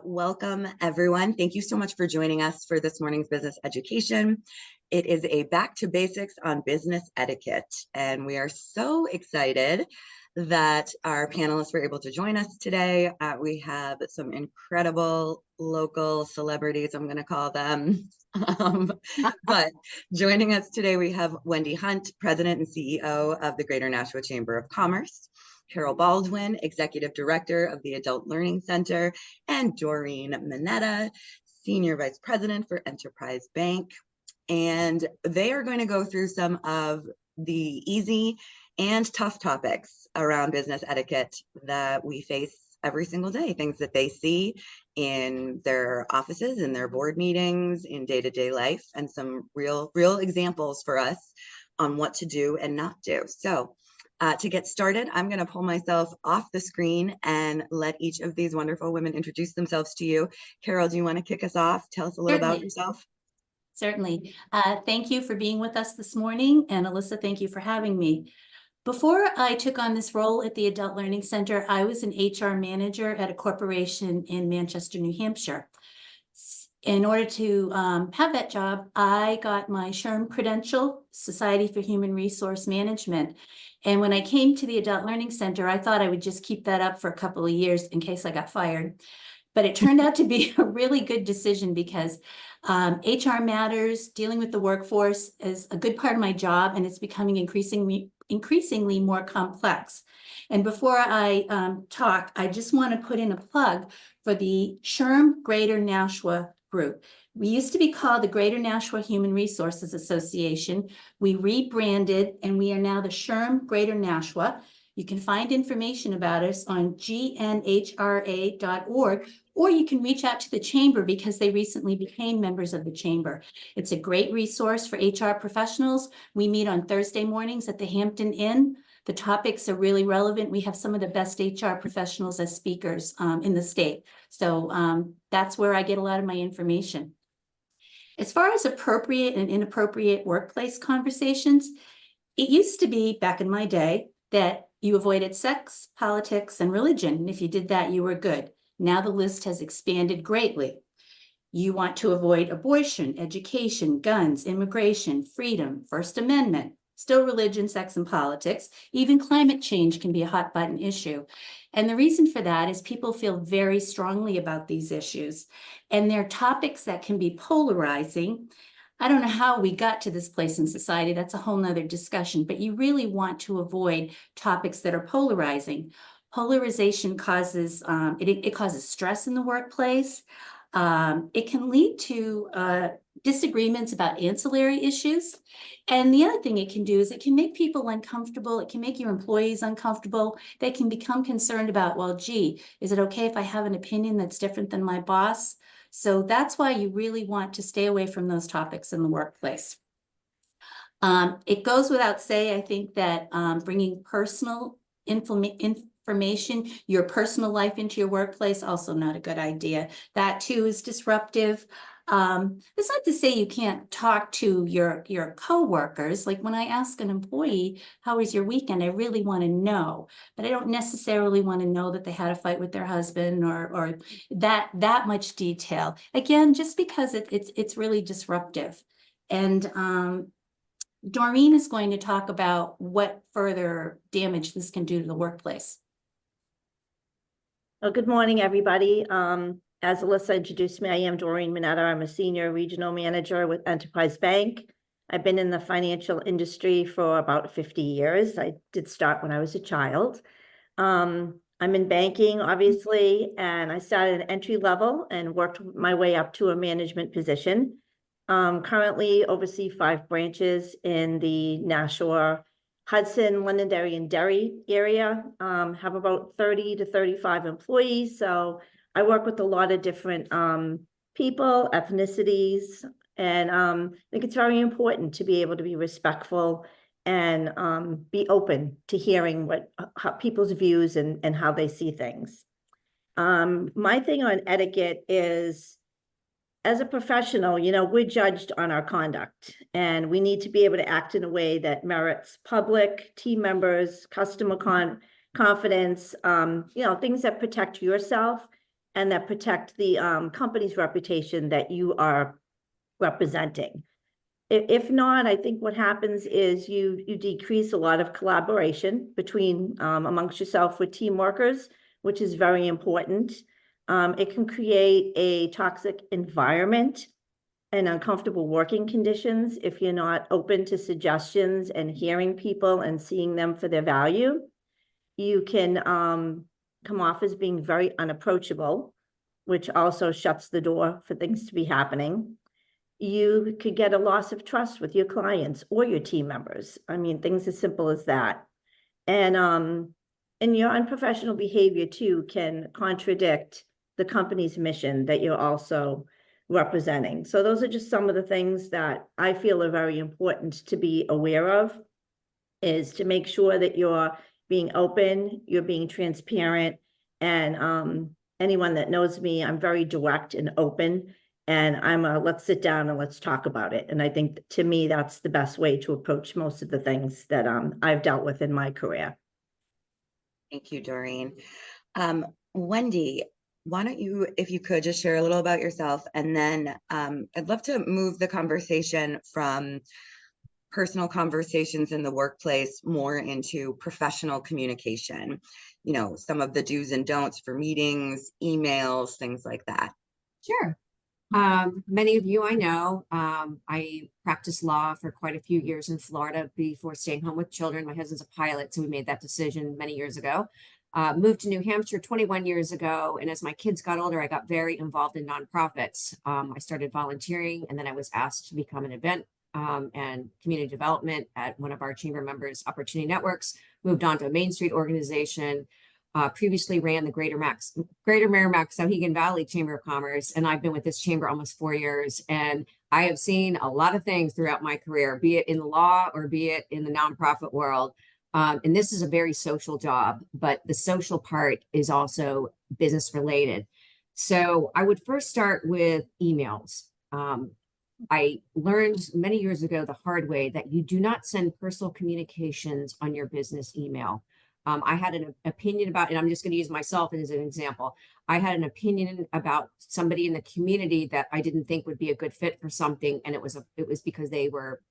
Welcome, everyone. Thank you so much for joining us for this morning's business education. It is a back to basics on business etiquette, and we are so excited that our panelists were able to join us today. We have some incredible local celebrities, I'm going to call them. But joining us today, we have Wendy Hunt, President and CEO of the Greater Nashua Chamber of Commerce, Carol Baldwin, Executive Director of the Adult Learning Center, and Doreen Manetta, Senior Vice President for Enterprise Bank. And they are going to go through some of the easy and tough topics around business etiquette that we face every single day, things that they see in their offices, in their board meetings, in day-to-day life, and some real examples for us on what to do and not do. So to get started, I'm going to pull myself off the screen and let each of these wonderful women introduce themselves to you. Carol, do you want to kick us off? Tell us a little about yourself. Certainly. Thank you for being with us this morning. And Alyssa, thank you for having me. Before I took on this role at the Adult Learning Center, I was an HR manager at a corporation in Manchester, New Hampshire. In order to have that job, I got my SHRM credential, Society for Human Resource Management. And when I came to the Adult Learning Center, I thought I would just keep that up for a couple of years in case I got fired. But it turned out to be a really good decision because HR matters, dealing with the workforce is a good part of my job, and it's becoming increasingly more complex. And before I talk, I just want to put in a plug for the SHRM Greater Nashua group. We used to be called the Greater Nashua Human Resources Association. We rebranded, and we are now the SHRM Greater Nashua. You can find information about us on gnhra.org, or you can reach out to the Chamber because they recently became members of the Chamber. It's a great resource for HR professionals. We meet on Thursday mornings at the Hampton Inn. The topics are really relevant. We have some of the best HR professionals as speakers in the state. So that's where I get a lot of my information. As far as appropriate and inappropriate workplace conversations, it used to be back in my day that you avoided sex, politics, and religion. And if you did that, you were good. Now the list has expanded greatly. You want to avoid abortion, education, guns, immigration, freedom, First Amendment, still religion, sex, and politics. Even climate change can be a hot button issue. And the reason for that is people feel very strongly about these issues. And they're topics that can be polarizing. I don't know how we got to this place in society. That's a whole nother discussion, but you really want to avoid topics that are polarizing. Polarization causes, it causes stress in the workplace. It can lead to disagreements about ancillary issues. And the other thing it can do is it can make people uncomfortable. It can make your employees uncomfortable. They can become concerned about, well, gee, is it okay if I have an opinion that's different than my boss? So that's why you really want to stay away from those topics in the workplace. It goes without saying, I think, that bringing personal information, your personal life into your workplace, also not a good idea. That too is disruptive. It's not to say you can't talk to your coworkers. Like when I ask an employee, how was your weekend? I really want to know, but I don't necessarily want to know that they had a fight with their husband or that much detail. Again, just because it's really disruptive. And Doreen is going to talk about what further damage this can do to the workplace. Well, good morning, everybody. As Alyssa introduced me, I am Doreen Manetta. I'm a senior regional manager with Enterprise Bank. I've been in the financial industry for about 50 years. I did start when I was a child. I'm in banking, obviously, and I started at entry level and worked my way up to a management position. Currently oversee 5 branches in the Nashua, Hudson, Londonderry, and Derry area. Have about 30 to 35 employees. So I work with a lot of different people, ethnicities, and I think it's very important to be able to be respectful and be open to hearing how people's views and how they see things. My thing on etiquette is, as a professional, we're judged on our conduct, and we need to be able to act in a way that merits public, team members, customer confidence, things that protect yourself and that protect the company's reputation that you are representing. If not, I think what happens is you decrease a lot of collaboration between amongst yourself with team workers, which is very important. It can create a toxic environment and uncomfortable working conditions if you're not open to suggestions and hearing people and seeing them for their value. You can come off as being very unapproachable, which also shuts the door for things to be happening. You could get a loss of trust with your clients or your team members. I mean, things as simple as that. And your unprofessional behavior too can contradict the company's mission that you're also representing. So those are just some of the things that I feel are very important to be aware of, is to make sure that you're being open, you're being transparent, and anyone that knows me, I'm very direct and open, and I'm a let's sit down and let's talk about it. And I think to me, that's the best way to approach most of the things that I've dealt with in my career. Thank you, Doreen. Wendy, why don't you, if you could, just share a little about yourself, and then I'd love to move the conversation from personal conversations in the workplace more into professional communication, you know, some of the do's and don'ts for meetings, emails, things like that. Sure. Many of you I know, I practiced law for quite a few years in Florida before staying home with children. My husband's a pilot, so we made that decision many years ago. Moved to New Hampshire 21 years ago, and as my kids got older, I got very involved in nonprofits. I started volunteering, and then I was asked to become an event and community development at one of our chamber members' opportunity networks, moved on to a Main Street organization, previously ran the Greater Merrimack-Sauhegan Valley Chamber of Commerce, and I've been with this chamber almost 4 years, and I have seen a lot of things throughout my career, be it in the law or be it in the nonprofit world. And this is a very social job, but the social part is also business related. So I would first start with emails. I learned many years ago the hard way that you do not send personal communications on your business email. I had an opinion about, and I'm just going to use myself as an example. I had an opinion about somebody in the community that I didn't think would be a good fit for something, and it was because they were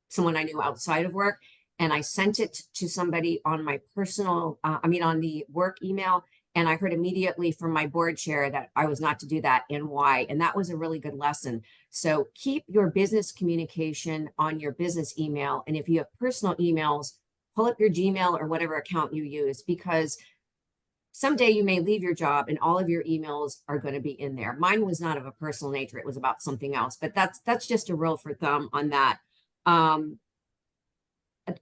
someone I knew outside of work, and I sent it to somebody on my personal, on the work email, and I heard immediately from my board chair that I was not to do that and why, and that was a really good lesson. So keep your business communication on your business email, and if you have personal emails, pull up your Gmail or whatever account you use, because someday you may leave your job and all of your emails are going to be in there. Mine was not of a personal nature. It was about something else, but that's just a rule for thumb on that.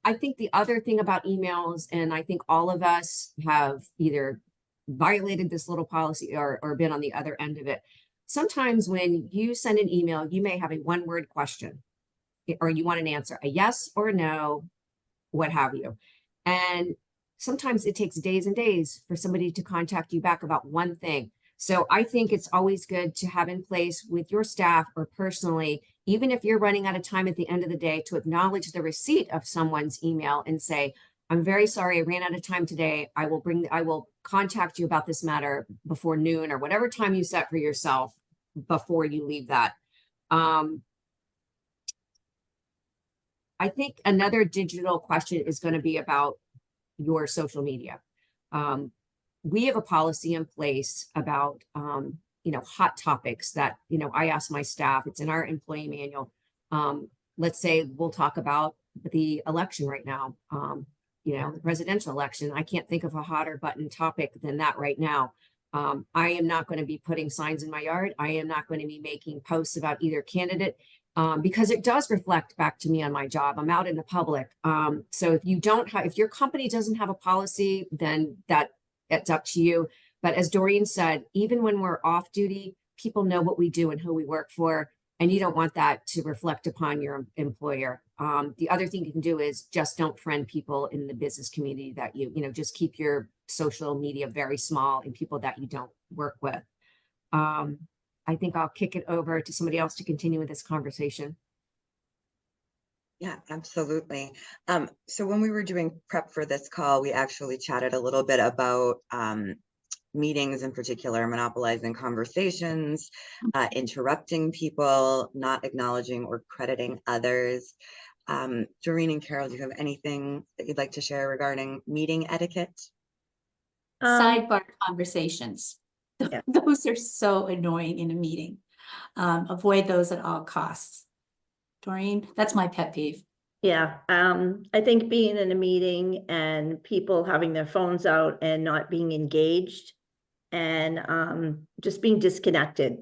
I think the other thing about emails, and I think all of us have either violated this little policy or been on the other end of it. Sometimes when you send an email, you may have a one-word question, or you want an answer, a yes or a no, what have you. And sometimes it takes days and days for somebody to contact you back about one thing. So I think it's always good to have in place with your staff or personally, even if you're running out of time at the end of the day, to acknowledge the receipt of someone's email and say, I'm very sorry, I ran out of time today. I will contact you about this matter before noon or whatever time you set for yourself before you leave that. I think another digital question is going to be about your social media. We have a policy in place about, hot topics that, I ask my staff, it's in our employee manual. Let's say we'll talk about the election right now, the presidential election. I can't think of a hotter button topic than that right now. I am not going to be putting signs in my yard. I am not going to be making posts about either candidate. Because it does reflect back to me on my job. I'm out in the public. So if your company doesn't have a policy, then it's up to you. But as Doreen said, even when we're off duty, people know what we do and who we work for, and you don't want that to reflect upon your employer. The other thing you can do is just don't friend people in the business community that just keep your social media very small and people that you don't work with. I think I'll kick it over to somebody else to continue with this conversation. Yeah, absolutely. So when we were doing prep for this call, we actually chatted a little bit about meetings in particular, monopolizing conversations, interrupting people, not acknowledging or crediting others. Doreen and Carol, do you have anything that you'd like to share regarding meeting etiquette? Sidebar conversations. Yeah. Those are so annoying in a meeting. Avoid those at all costs. Doreen, that's my pet peeve. Yeah, I think being in a meeting and people having their phones out and not being engaged and just being disconnected.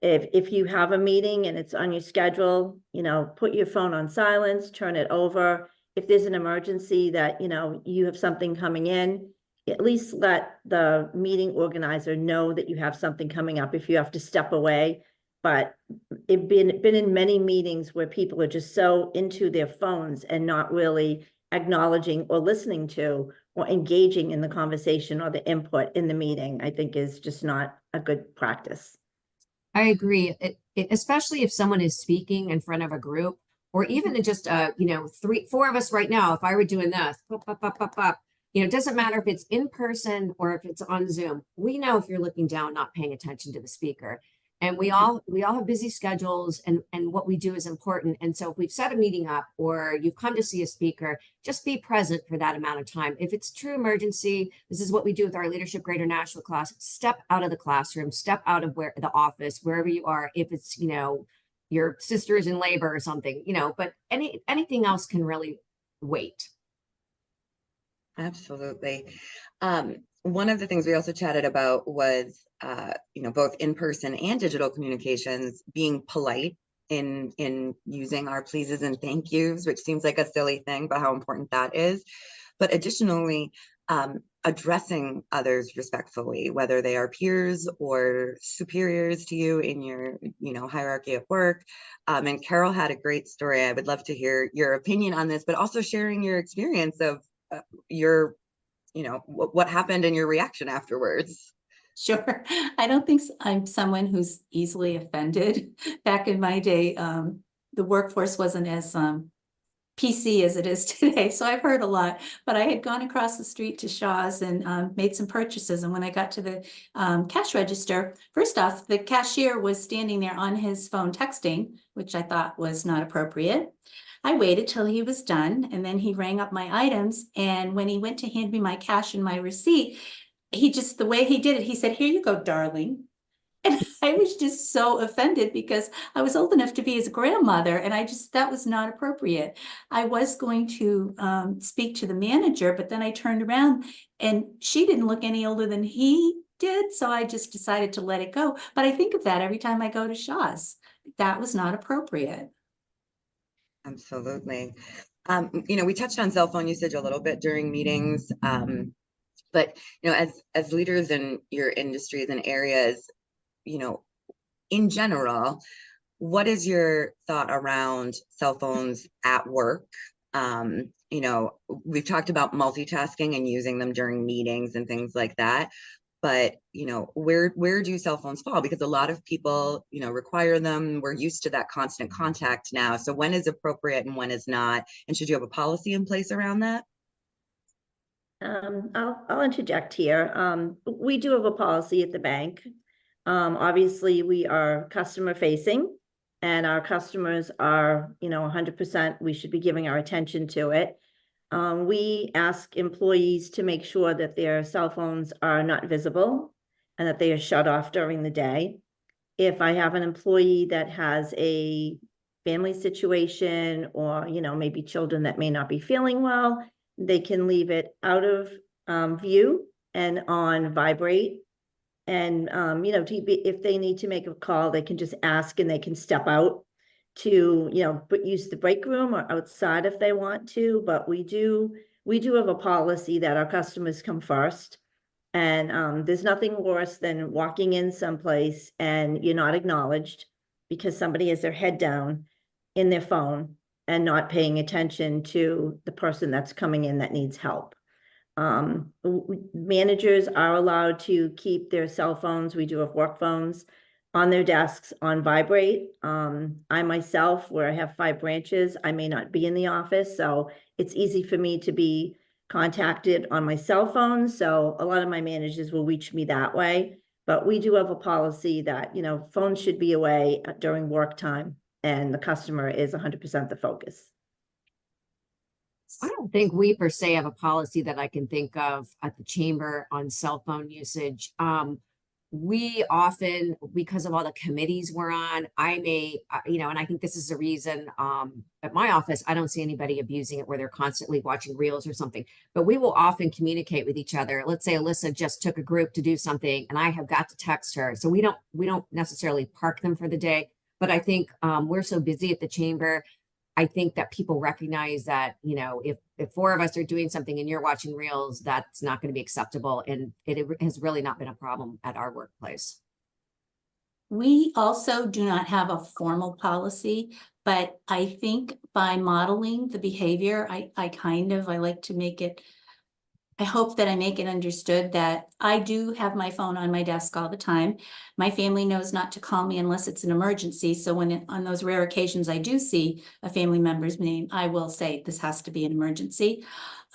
If you have a meeting and it's on your schedule, you know, put your phone on silence, turn it over. If there's an emergency that, you know, you have something coming in, at least let the meeting organizer know that you have something coming up if you have to step away. But it's been in many meetings where people are just so into their phones and not really acknowledging or listening to or engaging in the conversation or the input in the meeting, I think is just not a good practice. I agree. Especially if someone is speaking in front of a group, or even in just you know, 3-4 of us right now. If I were doing this, you know, it doesn't matter if it's in person or if it's on Zoom. We know if you're looking down, not paying attention to the speaker. And we all have busy schedules, and what we do is important. And so if we've set a meeting up or you've come to see a speaker, just be present for that amount of time. If it's true emergency, this is what we do with our Leadership Greater Nashua class. Step out of the classroom, step out of the office, wherever you are. If it's, you know, your sister's in labor or something, you know, but anything else can really wait. Absolutely. One of the things we also chatted about was, you know, both in-person and digital communications, being polite in using our pleases and thank yous, which seems like a silly thing, but how important that is. But additionally, addressing others respectfully, whether they are peers or superiors to you in your, you know, hierarchy at work. And Carol had a great story. I would love to hear your opinion on this, but also sharing your experience of your, you know, what happened and your reaction afterwards. Sure. I don't think I'm someone who's easily offended. Back in my day, the workforce wasn't as PC as it is today. So I've heard a lot, but I had gone across the street to Shaw's and made some purchases. And when I got to the cash register, first off, the cashier was standing there on his phone texting, which I thought was not appropriate. I waited till he was done, and then he rang up my items. And when he went to hand me my cash and my receipt, he just, the way he did it, he said, "Here you go, darling." And I was just so offended because I was old enough to be his grandmother, and that was not appropriate. I was going to speak to the manager, but then I turned around and she didn't look any older than he did. So I just decided to let it go. But I think of that every time I go to Shaw's. That was not appropriate. Absolutely. You know, we touched on cell phone usage a little bit during meetings, but, you know, as leaders in your industries and areas, you know, in general, what is your thought around cell phones at work? You know, we've talked about multitasking and using them during meetings and things like that. But, you know, where do cell phones fall? Because a lot of people, you know, require them. We're used to that constant contact now. So when is appropriate and when is not? And should you have a policy in place around that? I'll interject here. We do have a policy at the bank. Obviously, we are customer facing, and our customers are, you know, 100%. We should be giving our attention to it. We ask employees to make sure that their cell phones are not visible and that they are shut off during the day. If I have an employee that has a family situation or, you know, maybe children that may not be feeling well, they can leave it out of view and on vibrate. And, you know, if they need to make a call, they can just ask and they can step out to, you know, use the break room or outside if they want to. But we do have a policy that our customers come first. And there's nothing worse than walking in someplace and you're not acknowledged because somebody has their head down in their phone and not paying attention to the person that's coming in that needs help. Managers are allowed to keep their cell phones, we do have work phones, on their desks on vibrate. I myself, where I have 5 branches, I may not be in the office, so it's easy for me to be contacted on my cell phone. So a lot of my managers will reach me that way. But we do have a policy that, you know, phones should be away during work time and the customer is 100% the focus. I don't think we per se have a policy that I can think of at the chamber on cell phone usage. We often, because of all the committees we're on, I may, you know, and I think this is the reason, at my office, I don't see anybody abusing it where they're constantly watching reels or something, but we will often communicate with each other. Let's say Alyssa just took a group to do something and I have got to text her. So we don't necessarily park them for the day, but I think, we're so busy at the chamber. I think that people recognize that, you know, if four of us are doing something and you're watching reels, that's not going to be acceptable. And it has really not been a problem at our workplace. We also do not have a formal policy, but I think by modeling the behavior, I like to make it, I hope that I make it understood that I do have my phone on my desk all the time. My family knows not to call me unless it's an emergency. So on those rare occasions I do see a family member's name, I will say this has to be an emergency.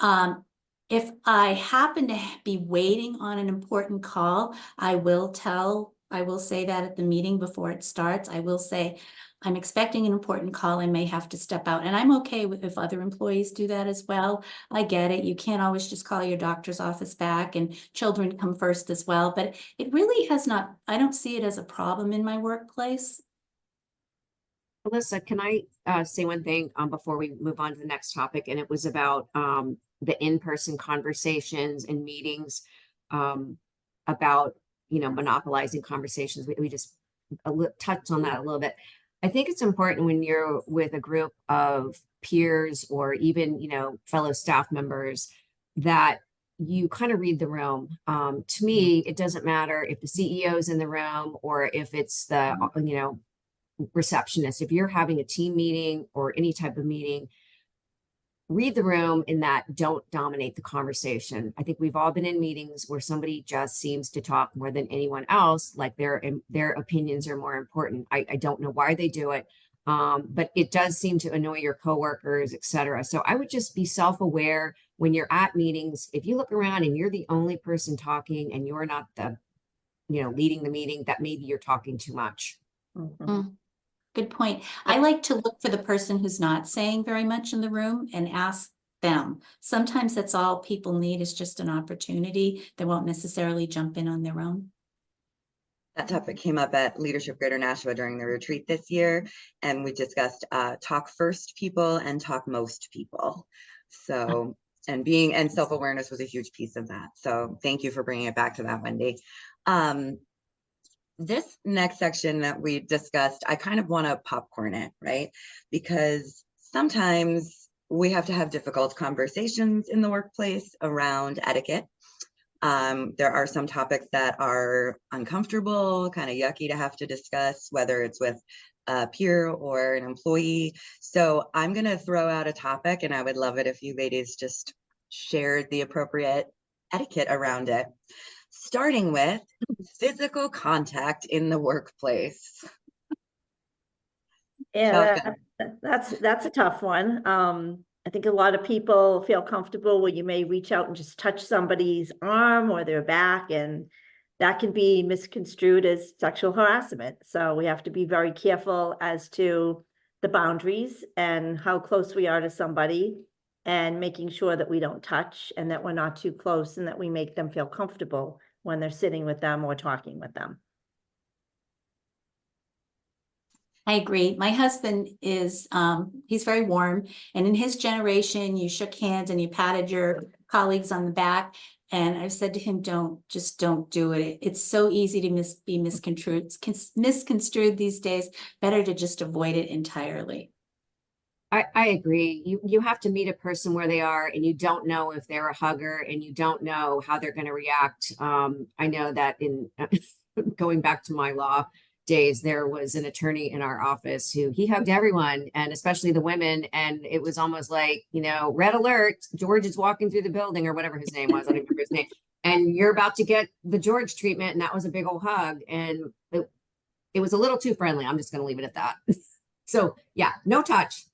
If I happen to be waiting on an important call, I will say that at the meeting before it starts. I will say, I'm expecting an important call. I may have to step out. And I'm okay with if other employees do that as well. I get it. You can't always just call your doctor's office back, and children come first as well. But it really has not, I don't see it as a problem in my workplace. Alyssa, can I say one thing before we move on to the next topic? And it was about the in-person conversations and meetings about, you know, monopolizing conversations. We just touched on that a little bit. I think it's important when you're with a group of peers or even, you know, fellow staff members that you kind of read the room. To me, it doesn't matter if the CEO is in the room or if it's the, you know, receptionist. If you're having a team meeting or any type of meeting, read the room in that don't dominate the conversation. I think we've all been in meetings where somebody just seems to talk more than anyone else, like their opinions are more important. I don't know why they do it, but it does seem to annoy your coworkers, etc. So I would just be self-aware when you're at meetings. If you look around and you're the only person talking and you're not the, you know, leading the meeting, that maybe you're talking too much. Mhm. Good point. I like to look for the person who's not saying very much in the room and ask them. Sometimes that's all people need is just an opportunity. They won't necessarily jump in on their own. That topic came up at Leadership Greater Nashua during the retreat this year, and we discussed talk first people and talk most people. So, and self-awareness was a huge piece of that. So thank you for bringing it back to that, Wendy. This next section that we discussed, I kind of want to popcorn it, right? Because sometimes we have to have difficult conversations in the workplace around etiquette. There are some topics that are uncomfortable, kind of yucky to have to discuss, whether it's with a peer or an employee. So I'm going to throw out a topic, and I would love it if you ladies just shared the appropriate etiquette around it. Starting with physical contact in the workplace. Yeah, that's a tough one. I think a lot of people feel comfortable where you may reach out and just touch somebody's arm or their back, and that can be misconstrued as sexual harassment. So we have to be very careful as to the boundaries and how close we are to somebody, and making sure that we don't touch and that we're not too close and that we make them feel comfortable when they're sitting with them or talking with them. I agree. My husband is, he's very warm, and in his generation, you shook hands and you patted your colleagues on the back. And I've said to him, just don't do it. It's so easy to be misconstrued these days. Better to just avoid it entirely. I agree. You have to meet a person where they are, and you don't know if they're a hugger, and you don't know how they're going to react. I know that in going back to my law days, there was an attorney in our office who he hugged everyone, and especially the women. And it was almost like, you know, red alert, George is walking through the building, or whatever his name was. I don't remember his name. And you're about to get the George treatment. And that was a big old hug. And it was a little too friendly. I'm just going to leave it at that. So yeah, no touch.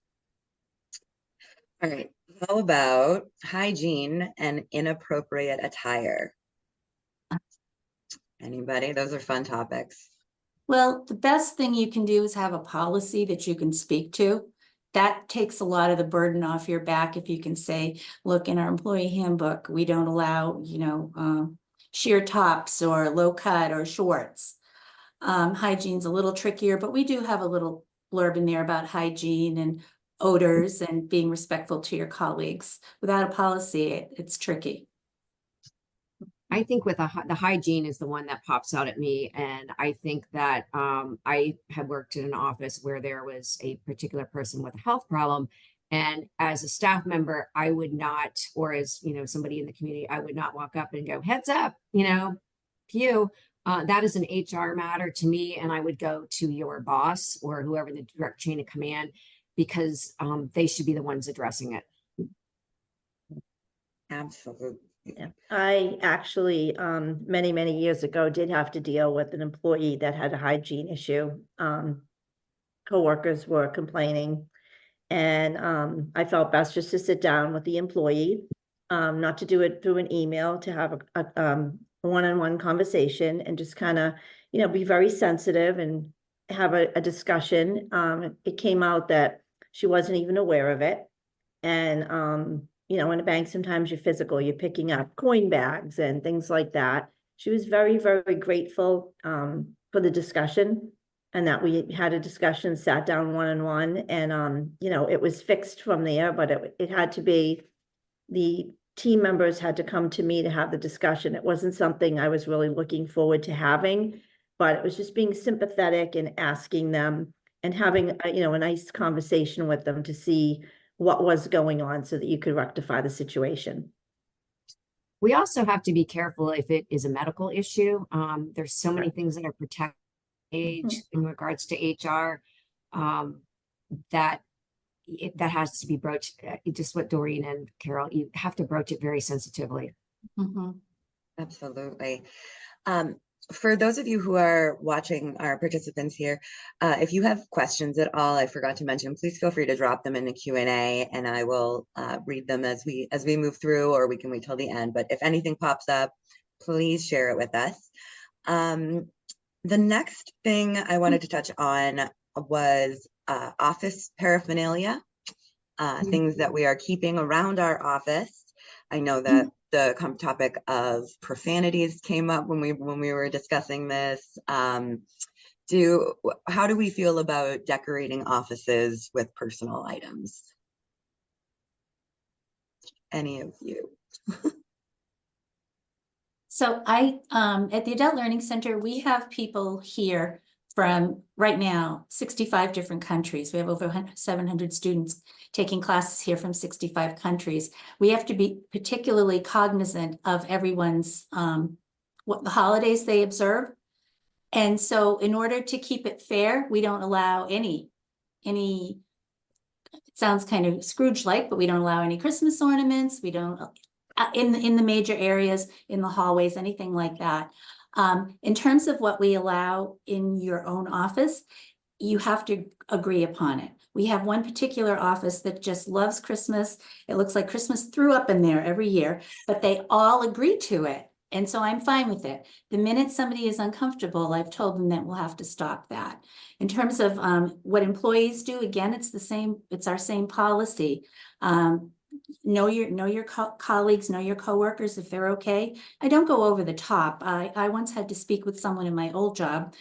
All right, How about hygiene and inappropriate attire? Anybody? Those are fun topics. Well, the best thing you can do is have a policy that you can speak to. That takes a lot of the burden off your back if you can say, look, in our employee handbook, we don't allow, sheer tops or low cut or shorts. Hygiene's a little trickier, but we do have a little blurb in there about hygiene and odors and being respectful to your colleagues. Without a policy, it's tricky. I think with the hygiene is the one that pops out at me. And I think that I had worked in an office where there was a particular person with a health problem. And as a staff member, I would not, or as, somebody in the community, I would not walk up and go, heads up, to you. That is an HR matter to me. And I would go to your boss or whoever the direct chain of command, because they should be the ones addressing it. Absolutely. Yeah. I actually, many, many years ago, did have to deal with an employee that had a hygiene issue. Coworkers were complaining, and I felt best just to sit down with the employee, not to do it through an email, to have a one-on-one conversation and just kind of, be very sensitive and have a discussion. It came out that she wasn't even aware of it. And, in a bank, sometimes you're physical, you're picking up coin bags and things like that. She was very, very grateful for the discussion, and that we had a discussion, sat down one-on-one, and, it was fixed from there, but it had to be, the team members had to come to me to have the discussion. It wasn't something I was really looking forward to having, but it was just being sympathetic and asking them and having, a nice conversation with them to see what was going on so that you could rectify the situation. We also have to be careful if it is a medical issue. There's so many things that are protected age in regards to HR that has to be broached. Just what Doreen and Carol, you have to broach it very sensitively. Mm-hmm. Absolutely. For those of you who are watching, our participants here, if you have questions at all, I forgot to mention, please feel free to drop them in the Q&A, and I will read them as we move through, or we can wait till the end. But if anything pops up, please share it with us. The next thing I wanted to touch on was office paraphernalia, things that we are keeping around our office. I know that the topic of profanities came up when we were discussing this. How do we feel about decorating offices with personal items? Any of you? So at the Adult Learning Center, we have people here from right now 65 different countries. We have over 700 students taking classes here from 65 countries. We have to be particularly cognizant of everyone's what the holidays they observe. And so in order to keep it fair, we don't allow any it sounds kind of Scrooge-like, but we don't allow any Christmas ornaments. We don't in the major areas, in the hallways, anything like that. In terms of what we allow in your own office, you have to agree upon it. We have one particular office that just loves Christmas. It looks like Christmas threw up in there every year, but they all agree to it. And so I'm fine with it. The minute somebody is uncomfortable, I've told them that we'll have to stop that. In terms of what employees do, again, it's our same policy. Know your colleagues, know your coworkers if they're okay. I don't go over the top. I once had to speak with someone in my old job.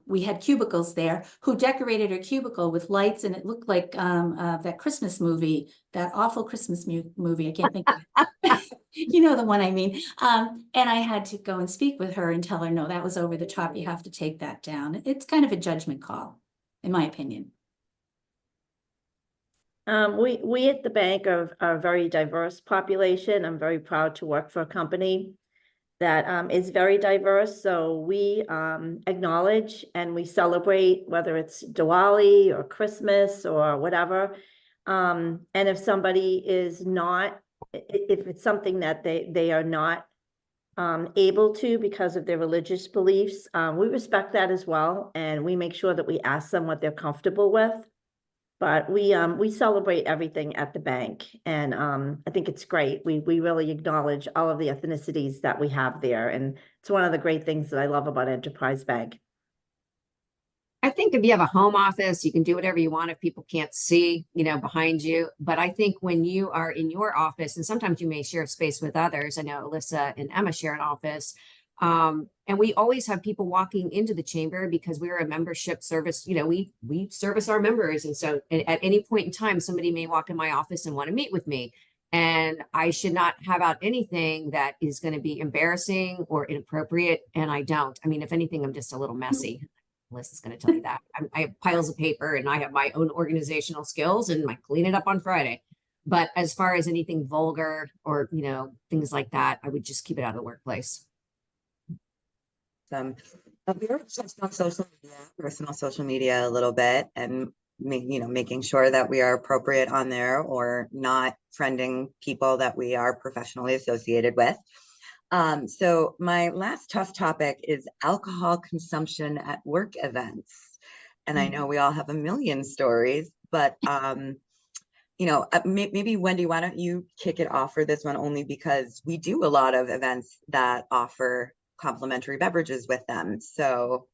We had cubicles there who decorated her cubicle with lights, and it looked like that Christmas movie, that awful Christmas movie. I can't think of it. You know the one I mean. And I had to go and speak with her and tell her, no, that was over the top. You have to take that down. It's kind of a judgment call, in my opinion. We at the bank are a very diverse population. I'm very proud to work for a company that is very diverse. So we acknowledge and we celebrate, whether it's Diwali or Christmas or whatever. And if somebody is not, if it's something that they are not able to because of their religious beliefs, we respect that as well. And we make sure that we ask them what they're comfortable with. But we celebrate everything at the bank, and I think it's great. We really acknowledge all of the ethnicities that we have there, and it's one of the great things that I love about Enterprise Bank. I think if you have a home office, you can do whatever you want if people can't see, behind you. But I think when you are in your office, and sometimes you may share space with others. I know Alyssa and Emma share an office. And we always have people walking into the chamber because we're a membership service. We service our members. And so at any point in time, somebody may walk in my office and want to meet with me. And I should not have out anything that is going to be embarrassing or inappropriate. And I don't. I mean, if anything, I'm just a little messy. Alyssa's going to tell you that. I have piles of paper and I have my own organizational skills and I clean it up on Friday. But as far as anything vulgar or, things like that, I would just keep it out of the workplace. We were just on social media, personal social media a little bit, and making sure that we are appropriate on there or not friending people that we are professionally associated with. So my last tough topic is alcohol consumption at work events. And I know we all have a million stories, but maybe Wendy, why don't you kick it off for this one, only because we do a lot of events that offer complimentary beverages with them. So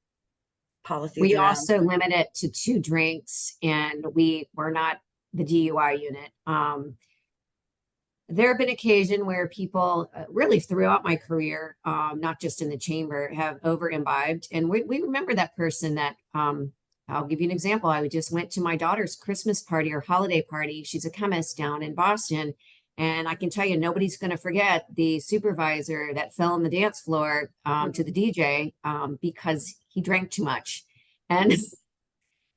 policies We around. also limit it to 2 drinks, and we're not the DUI unit. There have been occasions where people really throughout my career, not just in the chamber, have over imbibed. And we remember that person that, I'll give you an example. I just went to my daughter's Christmas party or holiday party. She's a chemist down in Boston. And I can tell you, nobody's going to forget the supervisor that fell on the dance floor to the DJ because he drank too much. And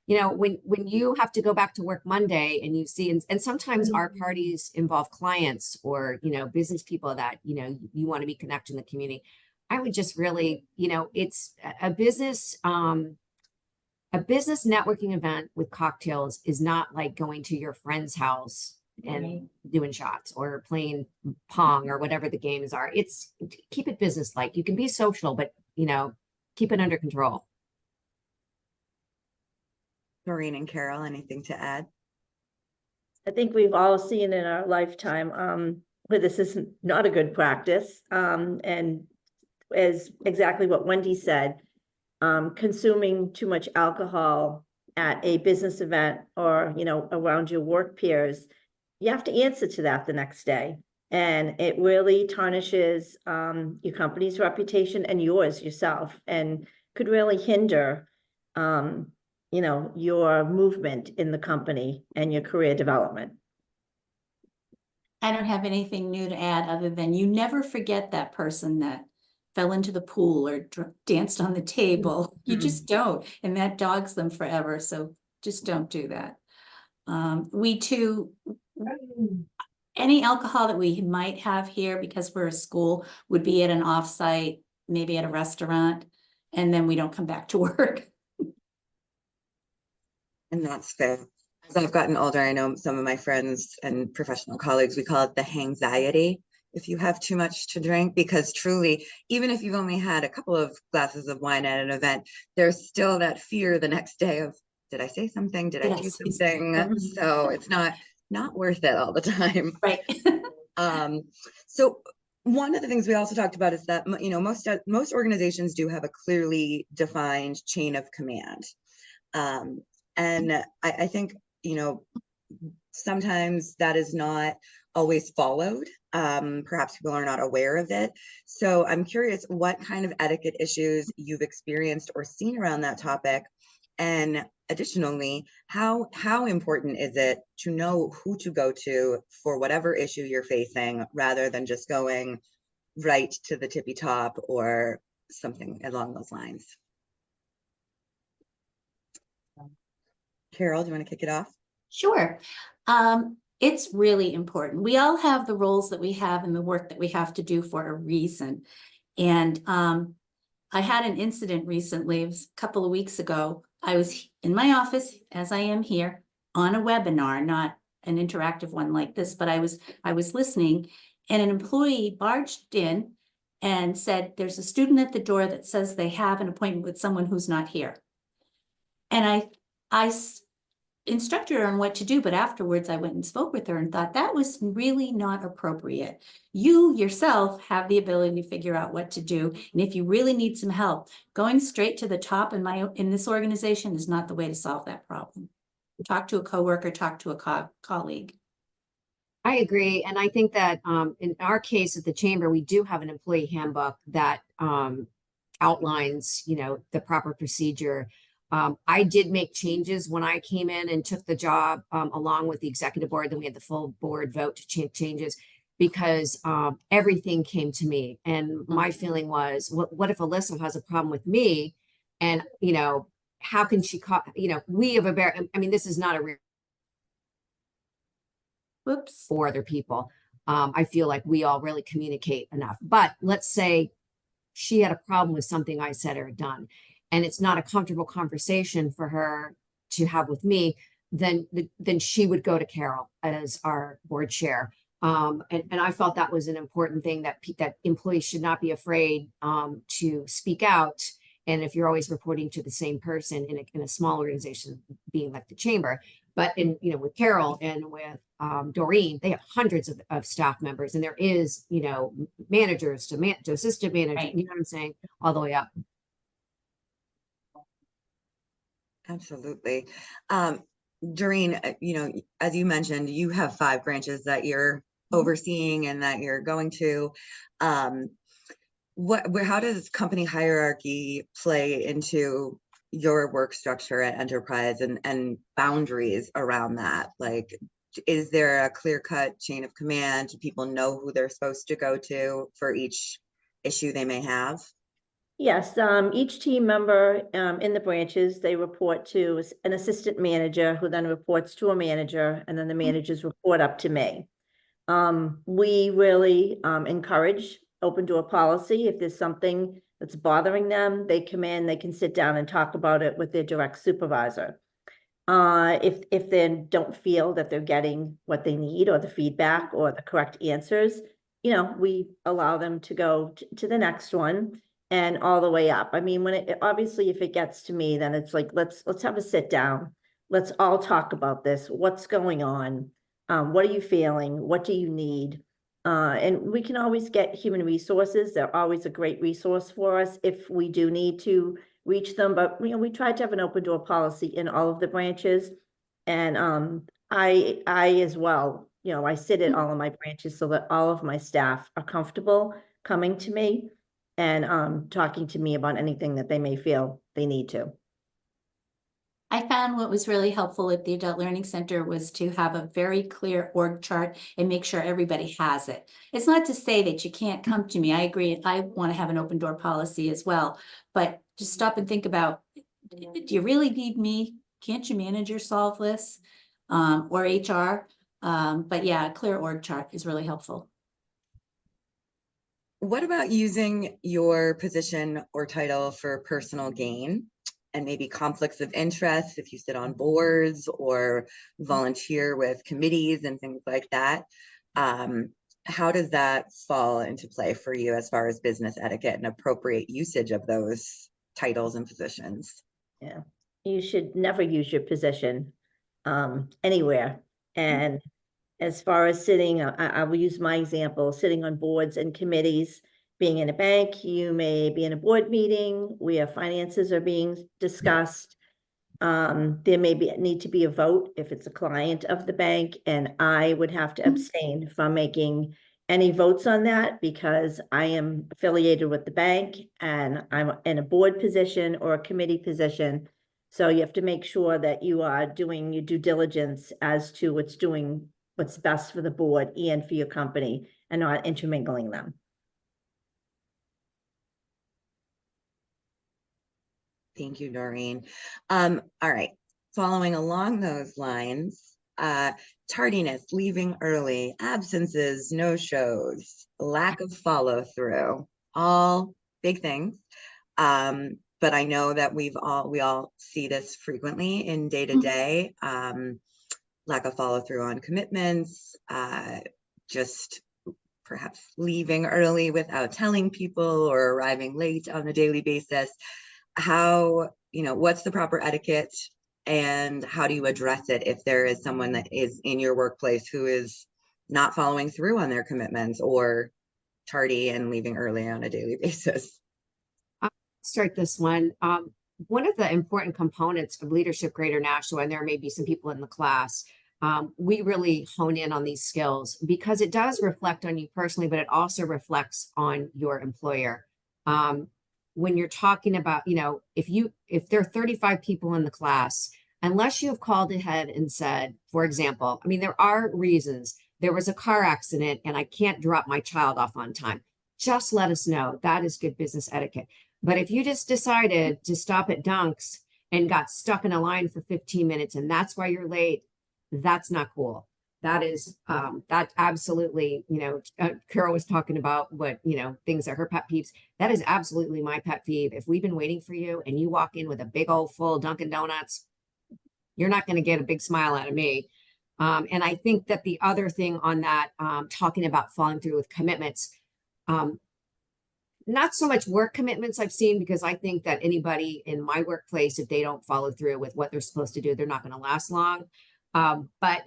when you have to go back to work Monday and you see, and sometimes our parties involve clients or, business people that, you want to be connected in the community. I would just really, it's a business networking event with cocktails is not like going to your friend's house and doing shots or playing pong or whatever the games are. It's keep it business-like. You can be social, but, keep it under control. Doreen and Carol, anything to add? I think we've all seen in our lifetime where this is not a good practice. And as exactly what Wendy said, consuming too much alcohol at a business event or, around your work peers, you have to answer to that the next day. And it really tarnishes your company's reputation and yourself, and could really hinder your movement in the company and your career development. I don't have anything new to add other than you never forget that person that fell into the pool or danced on the table. You just don't, and that dogs them forever. So just don't do that. We too, any alcohol that we might have here, because we're a school, would be at an offsite, maybe at a restaurant, and then we don't come back to work. And that's fair. As I've gotten older, I know some of my friends and professional colleagues, we call it the hangxiety if you have too much to drink, because truly, even if you've only had a couple of glasses of wine at an event, there's still that fear the next day of, did I say something? Did I do something? So it's not worth it all the time. Right. So one of the things we also talked about is that, most organizations do have a clearly defined chain of command. And I think, sometimes that is not always followed. Perhaps people are not aware of it. So I'm curious what kind of etiquette issues you've experienced or seen around that topic. And additionally, how important is it to know who to go to for whatever issue you're facing, rather than just going right to the tippy top or something along those lines? Carol, do you want to kick it off? Sure. It's really important. We all have the roles that we have and the work that we have to do for a reason. And I had an incident recently, it was a couple of weeks ago. I was in my office, as I am here, on a webinar, not an interactive one like this, but I was listening, and an employee barged in and said, there's a student at the door that says they have an appointment with someone who's not here. And I instructed her on what to do, but afterwards I went and spoke with her and thought that was really not appropriate. You yourself have the ability to figure out what to do. And if you really need some help, going straight to the top in this organization is not the way to solve that problem. Talk to a coworker, talk to a colleague. I agree. And I think that in our case at the chamber, we do have an employee handbook that outlines, the proper procedure. I did make changes when I came in and took the job along with the executive board. Then we had the full board vote to change changes because everything came to me. And my feeling was, what if Alyssa has a problem with me? And, how can she call, we have a very, I mean, this is not a real Whoops. for other people. I feel like we all really communicate enough. But let's say she had a problem with something I said or done, and it's not a comfortable conversation for her to have with me, then she would go to Carol as our board chair. And I felt that was an important thing, that employees should not be afraid to speak out. And if you're always reporting to the same person in a small organization, being like the chamber, but with Carol and with Doreen, they have hundreds of staff members, and there is, managers to assistant manager, Right. you know what I'm saying, all the way up. Absolutely. Doreen, as you mentioned, you have 5 branches that you're overseeing and that you're going to. How does company hierarchy play into your work structure at Enterprise and boundaries around that? Like, is there a clear-cut chain of command? Do people know who they're supposed to go to for each issue they may have? Yes, each team member in the branches, they report to an assistant manager who then reports to a manager, and then the managers report up to me. We really encourage open door policy. If there's something that's bothering them, they come in, they can sit down and talk about it with their direct supervisor. If they don't feel that they're getting what they need or the feedback or the correct answers, we allow them to go to the next one and all the way up. I mean, obviously, if it gets to me, then it's like, let's have a sit down. Let's all talk about this. What's going on? What are you feeling? What do you need? And we can always get human resources. They're always a great resource for us if we do need to reach them. But we try to have an open door policy in all of the branches. And I as well, I sit at all of my branches so that all of my staff are comfortable coming to me and talking to me about anything that they may feel they need to. I found what was really helpful at the Adult Learning Center was to have a very clear org chart and make sure everybody has it. It's not to say that you can't come to me. I agree. I want to have an open door policy as well, but just stop and think about, do you really need me? Can't your manager solve this? Or HR? But yeah, a clear org chart is really helpful. What about using your position or title for personal gain? And maybe conflicts of interest if you sit on boards or volunteer with committees and things like that. How does that fall into play for you as far as business etiquette and appropriate usage of those titles and positions? Yeah, you should never use your position anywhere. And as far as sitting, I will use my example, sitting on boards and committees. Being in a bank, you may be in a board meeting where finances are being discussed. There may need to be a vote if it's a client of the bank, and I would have to abstain from making any votes on that because I am affiliated with the bank and I'm in a board position or a committee position. So you have to make sure that you are doing your due diligence as to what's best for the board and for your company and not intermingling them. Thank you, Doreen. All right, following along those lines, tardiness, leaving early, absences, no-shows, lack of follow-through, all big things. But I know that we all see this frequently in day-to-day, lack of follow-through on commitments, just perhaps leaving early without telling people or arriving late on a daily basis. How, what's the proper etiquette and how do you address it if there is someone that is in your workplace who is not following through on their commitments or tardy and leaving early on a daily basis? I'll start this one. One of the important components of Leadership Greater Nashua, and there may be some people in the class, we really hone in on these skills because it does reflect on you personally, but it also reflects on your employer. When you're talking about, if there are 35 people in the class, unless you have called ahead and said, for example, I mean, there are reasons. There was a car accident and I can't drop my child off on time. Just let us know. That is good business etiquette. But if you just decided to stop at Dunks and got stuck in a line for 15 minutes and that's why you're late, that's not cool. That is, that absolutely, Carol was talking about what, things that her pet peeves. That is absolutely my pet peeve. If we've been waiting for you and you walk in with a big old full Dunkin' Donuts, you're not going to get a big smile out of me. And I think that the other thing on that, talking about following through with commitments, not so much work commitments I've seen, because I think that anybody in my workplace, if they don't follow through with what they're supposed to do, they're not going to last long. But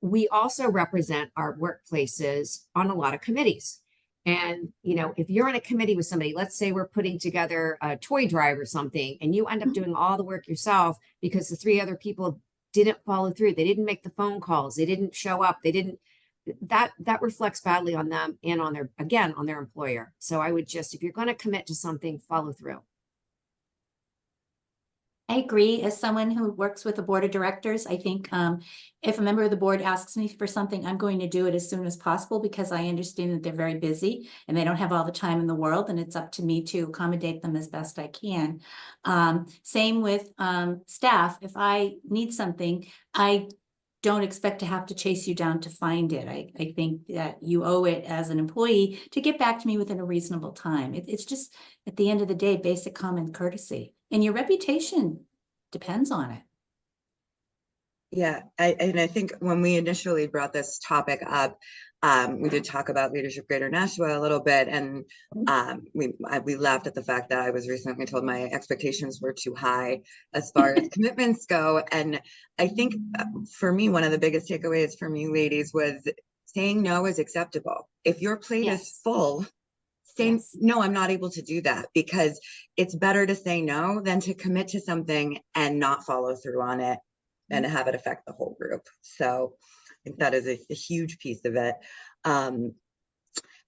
we also represent our workplaces on a lot of committees. And, if you're on a committee with somebody, let's say we're putting together a toy drive or something, and you end up doing all the work yourself because the 3 other people didn't follow through. They didn't make the phone calls. They didn't show up. That reflects badly on them and on their employer. So I would just, if you're going to commit to something, follow through. I agree. As someone who works with the board of directors, I think if a member of the board asks me for something, I'm going to do it as soon as possible because I understand that they're very busy and they don't have all the time in the world, and it's up to me to accommodate them as best I can. Same with staff. If I need something, I don't expect to have to chase you down to find it. I think that you owe it as an employee to get back to me within a reasonable time. It's just, at the end of the day, basic common courtesy. And your reputation depends on it. Yeah, and I think when we initially brought this topic up, we did talk about Leadership Greater Nashua a little bit, and we laughed at the fact that I was recently told my expectations were too high as far as commitments go. And I think for me, one of the biggest takeaways from you ladies was saying no is acceptable. If your plate is full, saying no, I'm not able to do that, because it's better to say no than to commit to something and not follow through on it and have it affect the whole group. So I think that is a huge piece of it.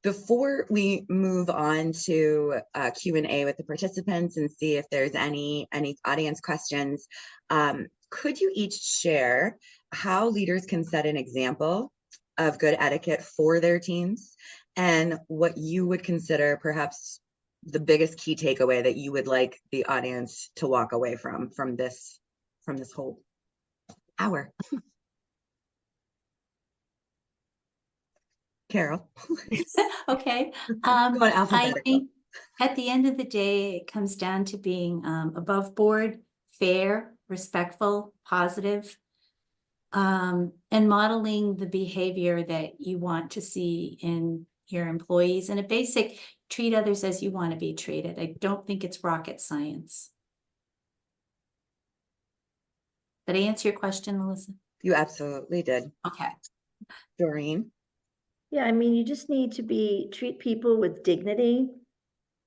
Before we move on to Q&A with the participants and see if there's any audience questions, could you each share how leaders can set an example of good etiquette for their teams, and what you would consider perhaps the biggest key takeaway that you would like the audience to walk away from this whole hour? Carol. Okay. I think at the end of the day, it comes down to being above board, fair, respectful, positive, and modeling the behavior that you want to see in your employees, and a basic treat others as you want to be treated. I don't think it's rocket science. Did I answer your question, Melissa? You absolutely did. Okay. Doreen? Yeah, I mean, you just need to treat people with dignity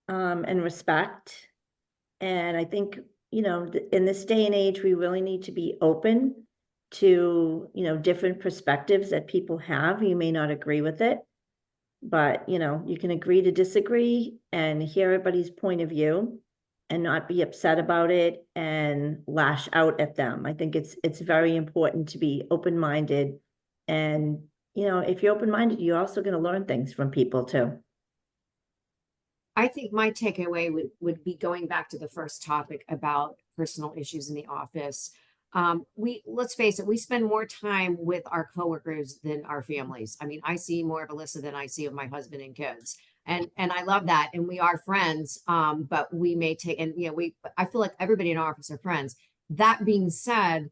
and respect. And I think, in this day and age, we really need to be open to, different perspectives that people have. You may not agree with it, but, you can agree to disagree and hear everybody's point of view and not be upset about it and lash out at them. I think it's very important to be open-minded. And, if you're open-minded, you're also going to learn things from people too. I think my takeaway would be going back to the first topic about personal issues in the office. Let's face it, we spend more time with our coworkers than our families. I mean, I see more of Alyssa than I see of my husband and kids. And I love that. And we are friends. But we may take, and I feel like everybody in our office are friends. That being said,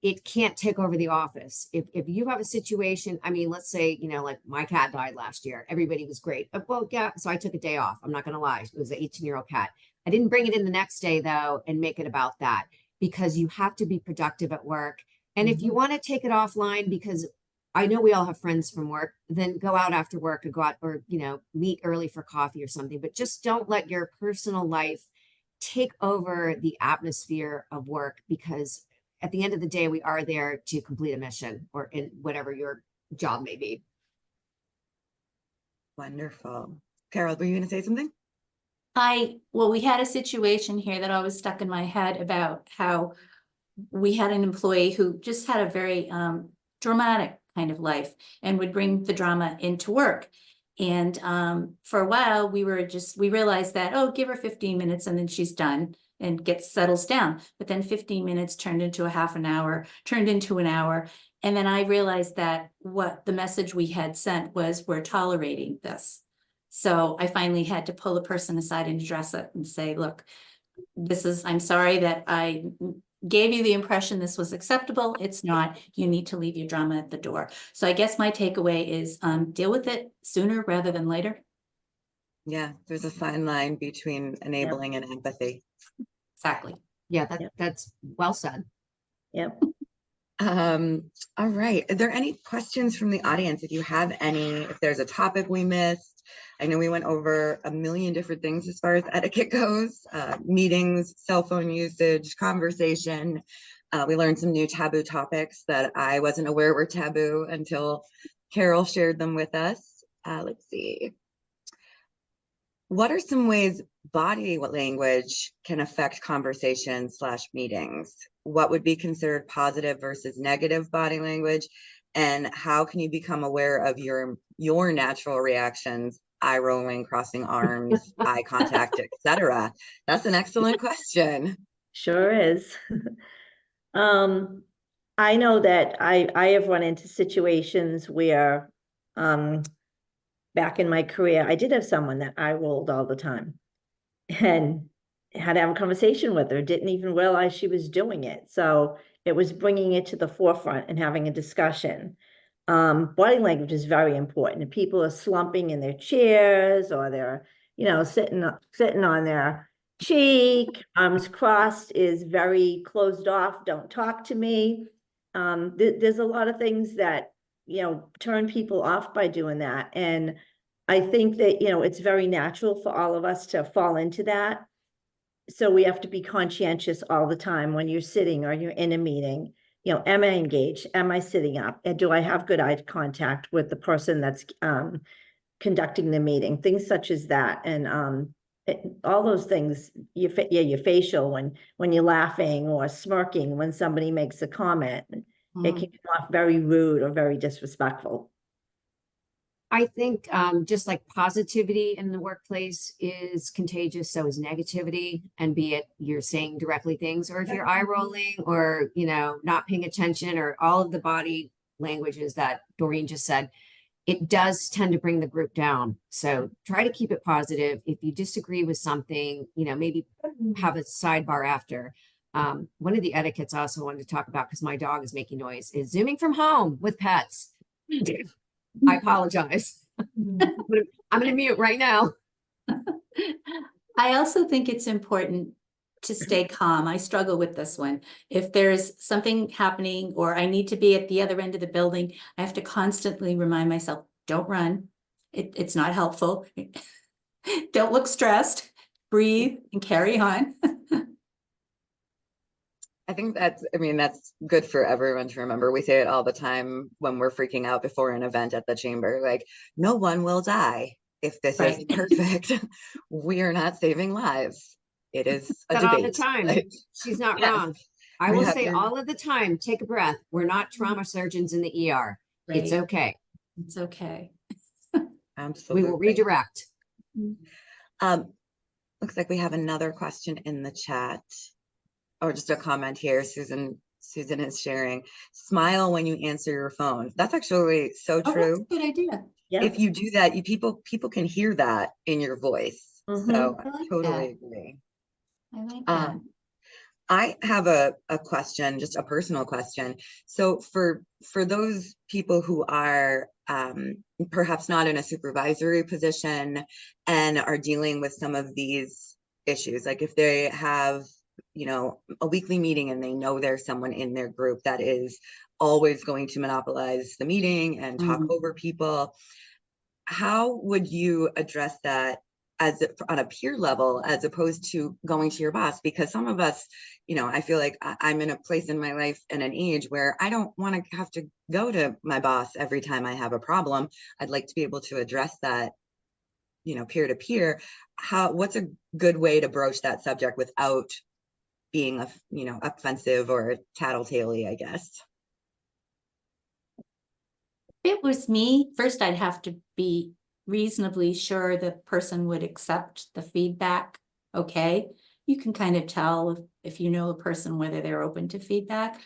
it can't take over the office. If you have a situation, I mean, let's say, like my cat died last year. Everybody was great. Well, yeah, so I took a day off. I'm not going to lie. It was an 18-year-old cat. I didn't bring it in the next day, though, and make it about that. because you have to be productive at work. And if you want to take it offline, because I know we all have friends from work, then go out after work or go out or, meet early for coffee or something, but just don't let your personal life take over the atmosphere of work, because at the end of the day, we are there to complete a mission or in whatever your job may be. Wonderful. Carol, were you going to say something? Well, we had a situation here that always stuck in my head about how we had an employee who just had a very dramatic kind of life and would bring the drama into work. And for a while, we realized that, oh, give her 15 minutes and then she's done and settles down. But then 15 minutes turned into a half an hour, turned into an hour. And then I realized that what the message we had sent was, we're tolerating this. So I finally had to pull the person aside and address it and say, look, I'm sorry that I gave you the impression this was acceptable. It's not. You need to leave your drama at the door. So I guess my takeaway is deal with it sooner rather than later. Yeah, there's a fine line between enabling and empathy. Exactly. Yeah, that's well said. Yep. All right. Are there any questions from the audience? If you have any, if there's a topic we missed, I know we went over a million different things as far as etiquette goes, meetings, cell phone usage, conversation. We learned some new taboo topics that I wasn't aware were taboo until Carol shared them with us. Let's see. What are some ways body language can affect conversations/meetings? What would be considered positive versus negative body language? And how can you become aware of your natural reactions, eye rolling, crossing arms, eye contact, etc.? That's an excellent question. Sure is. I know that I have run into situations where back in my career, I did have someone that eye rolled all the time and had to have a conversation with her, didn't even realize she was doing it. So it was bringing it to the forefront and having a discussion. Body language is very important. If people are slumping in their chairs or they're, sitting on their cheek, arms crossed, is very closed off, don't talk to me. There's a lot of things that, turn people off by doing that. And I think that, it's very natural for all of us to fall into that. So we have to be conscientious all the time when you're sitting or you're in a meeting. Am I engaged? Am I sitting up? And do I have good eye contact with the person that's conducting the meeting? Things such as that. And all those things, your facial, when you're laughing or smirking when somebody makes a comment, it can come off very rude or very disrespectful. I think just like positivity in the workplace is contagious, so is negativity. And be it you're saying directly things, or if you're eye rolling or, not paying attention, or all of the body languages that Doreen just said, it does tend to bring the group down. So try to keep it positive. If you disagree with something, maybe have a sidebar after. One of the etiquettes I also wanted to talk about, because my dog is making noise, is zooming from home with pets. I apologize. I'm going to mute right now. I also think it's important to stay calm. I struggle with this one. If there's something happening or I need to be at the other end of the building, I have to constantly remind myself, don't run. It's not helpful. Don't look stressed. Breathe and carry on. I think that's good for everyone to remember. We say it all the time when we're freaking out before an event at the chamber, like, no one will die if this is perfect. We are not saving lives. It is a debate. All the time. Like, she's not wrong. I will say all of the time, take a breath. We're not trauma surgeons in the ER. Right. It's okay. It's okay. Absolutely. We will redirect. Looks like we have another question in the chat. Or just a comment here. Susan is sharing, smile when you answer your phone. That's actually so true. That's a good idea. Yeah. If you do that, people can hear that in your voice. So I totally agree. I like that. I have a question, just a personal question. So for those people who are perhaps not in a supervisory position and are dealing with some of these issues, like if they have you know, a weekly meeting and they know there's someone in their group that is always going to monopolize the meeting and talk over people. How would you address that as on a peer level, as opposed to going to your boss? Because some of us, you know, I feel like I'm in a place in my life and an age where I don't want to have to go to my boss every time I have a problem. I'd like to be able to address that, you know, peer to peer. What's a good way to broach that subject without being, you know, offensive or tattletale-y, I guess? If it was me, first I'd have to be reasonably sure the person would accept the feedback. Okay, you can kind of tell if you know a person whether they're open to feedback.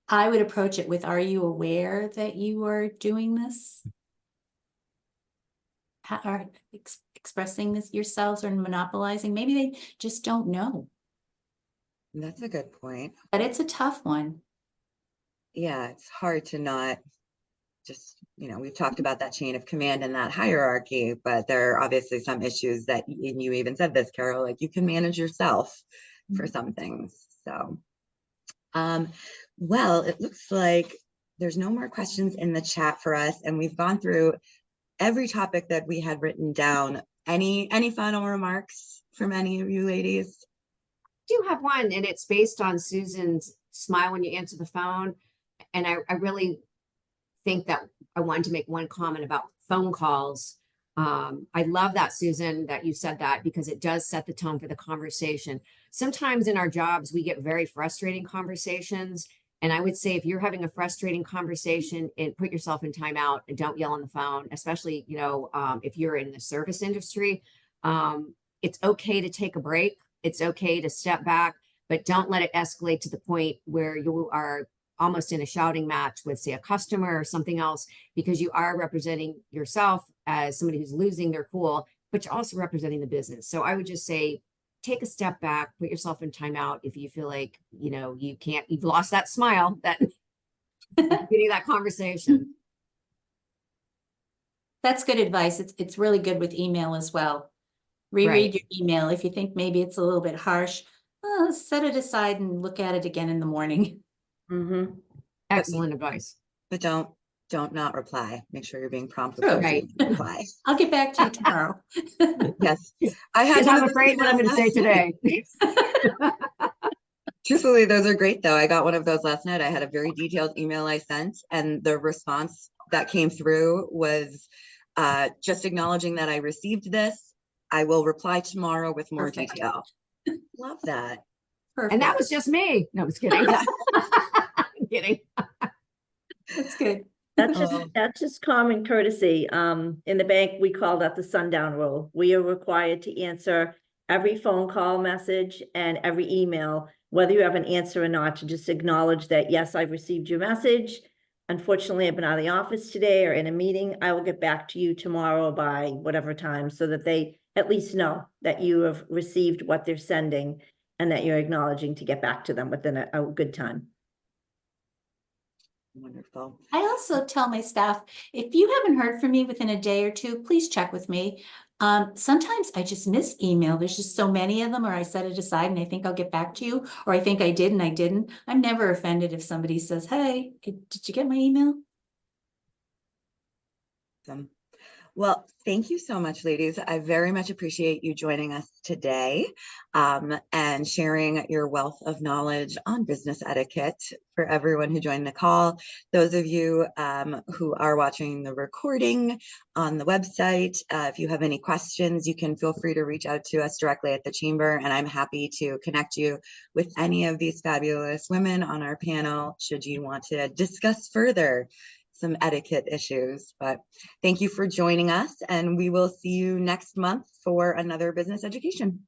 I would approach it with, are you aware that you are doing this? Are expressing this yourselves or monopolizing? Maybe they just don't know. That's a good point. But it's a tough one. Yeah, it's hard to not just, you know, we've talked about that chain of command and that hierarchy, but there are obviously some issues that, and you even said this, Carol, like you can manage yourself for some things. So, well, it looks like there's no more questions in the chat for us, and we've gone through every topic that we had written down. Any final remarks from any of you ladies? I do have one, and it's based on Susan's smile when you answer the phone. And I really think that I wanted to make one comment about phone calls. I love that, Susan, that you said that, because it does set the tone for the conversation. Sometimes in our jobs, we get very frustrating conversations. And I would say if you're having a frustrating conversation, and put yourself in timeout and don't yell on the phone, especially, you know, if you're in the service industry, it's okay to take a break. It's okay to step back, but don't let it escalate to the point where you are almost in a shouting match with, say, a customer or something else, because you are representing yourself as somebody who's losing their cool, but you're also representing the business. So I would just say, take a step back, put yourself in timeout if you feel like, you know, you've lost that smile, that getting that conversation. That's good advice. It's really good with email as well. Reread your email. If you think maybe it's a little bit harsh, set it aside and look at it again in the morning. Excellent advice. But don't not reply. Make sure you're being prompt with True. your reply. I'll get back to you tomorrow. Yes, I had. I'm afraid what I'm going to say today. Truthfully, those are great though. I got one of those last night. I had a very detailed email I sent, and the response that came through was just acknowledging that I received this. I will reply tomorrow with more detail. Love that. Perfect. And that was just me. No, I was kidding. I'm kidding. That's good. That's just common courtesy. In the bank, we call that the sundown rule. We are required to answer every phone call, message, and every email, whether you have an answer or not, to just acknowledge that, yes, I've received your message. Unfortunately, I've been out of the office today or in a meeting. I will get back to you tomorrow by whatever time, so that they at least know that you have received what they're sending and that you're acknowledging to get back to them within a good time. Wonderful. I also tell my staff, if you haven't heard from me within a day or two, please check with me. Sometimes I just miss email. There's just so many of them, or I set it aside and I think I'll get back to you, or I think I did and I didn't. I'm never offended if somebody says, hey, did you get my email? Well, thank you so much, ladies. I very much appreciate you joining us today and sharing your wealth of knowledge on business etiquette for everyone who joined the call. Those of you who are watching the recording on the website, if you have any questions, you can feel free to reach out to us directly at the Chamber, and I'm happy to connect you with any of these fabulous women on our panel should you want to discuss further some etiquette issues. But thank you for joining us, and we will see you next month for another business education.